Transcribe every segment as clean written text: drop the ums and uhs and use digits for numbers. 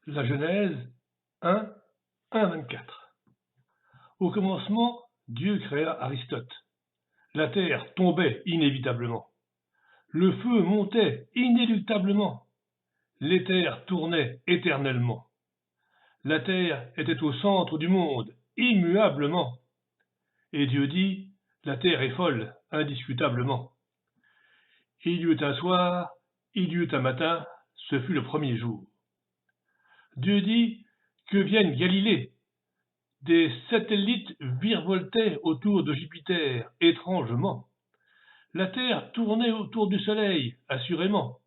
La Genèse 1, 1-24. Au commencement, Dieu créa Aristote. La terre tombait inévitablement. Le feu montait inéluctablement. L'éther tournait éternellement. La terre était au centre du monde, immuablement. Et Dieu dit, la terre est folle, indiscutablement. Il y eut un soir, il y eut un matin, ce fut le premier jour. Dieu dit, que vienne Galilée. Des satellites virevoltaient autour de Jupiter, étrangement. La Terre tournait autour du Soleil, assurément.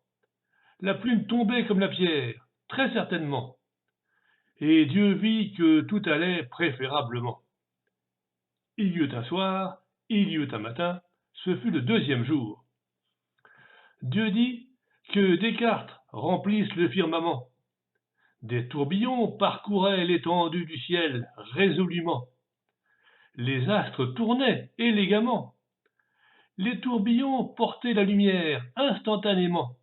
La plume tombait comme la pierre, très certainement. Et Dieu vit que tout allait préférablement. Il y eut un soir, il y eut un matin, ce fut le deuxième jour. Dieu dit que Descartes remplissent le firmament. Des tourbillons parcouraient l'étendue du ciel résolument. Les astres tournaient élégamment. Les tourbillons portaient la lumière instantanément.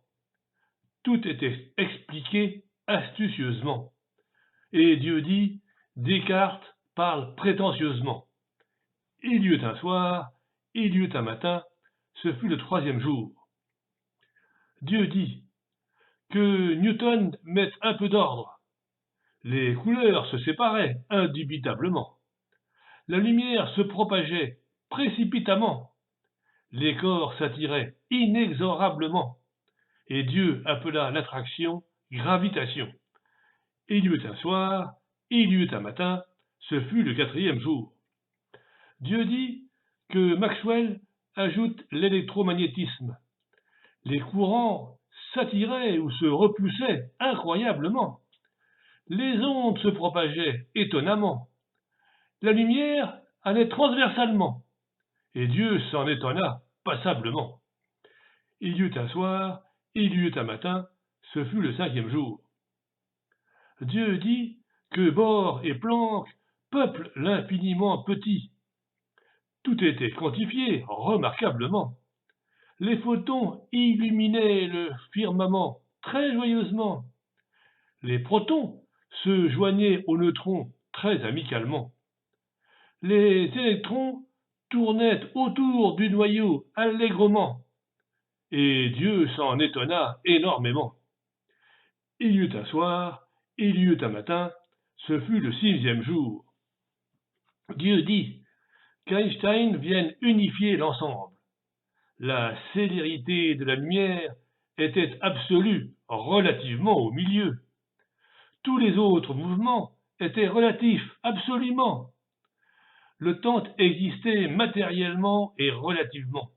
Tout était expliqué astucieusement. Et Dieu dit, Descartes parle prétentieusement. Il y eut un soir, il y eut un matin, ce fut le troisième jour. Dieu dit, que Newton mette un peu d'ordre. Les couleurs se séparaient indubitablement. La lumière se propageait précipitamment. Les corps s'attiraient inexorablement, et Dieu appela l'attraction gravitation. Il y eut un soir, il y eut un matin, ce fut le quatrième jour. Dieu dit que Maxwell ajoute l'électromagnétisme. Les courants s'attiraient ou se repoussaient incroyablement. Les ondes se propageaient étonnamment. La lumière allait transversalement, et Dieu s'en étonna passablement. Il y eut un soir, il y eut un matin, ce fut le cinquième jour. Dieu dit que Bohr et Planck peuplent l'infiniment petit. Tout était quantifié remarquablement. Les photons illuminaient le firmament très joyeusement. Les protons se joignaient aux neutrons très amicalement. Les électrons tournaient autour du noyau allègrement. Et Dieu s'en étonna énormément. Il y eut un soir, il y eut un matin, ce fut le sixième jour. Dieu dit qu'Einstein vienne unifier l'ensemble. La célérité de la lumière était absolue relativement au milieu. Tous les autres mouvements étaient relatifs absolument. Le temps existait matériellement et relativement.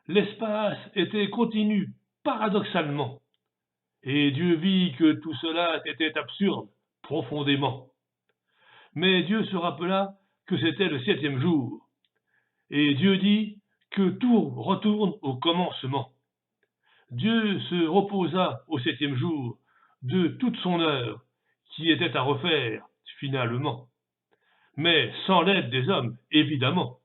L'espace était continu, paradoxalement. Et Dieu vit que tout cela était absurde, profondément. Mais Dieu se rappela que c'était le septième jour. Et Dieu dit que tout retourne au commencement. Dieu se reposa au septième jour de toute son œuvre, qui était à refaire, finalement. Mais sans l'aide des hommes, évidemment.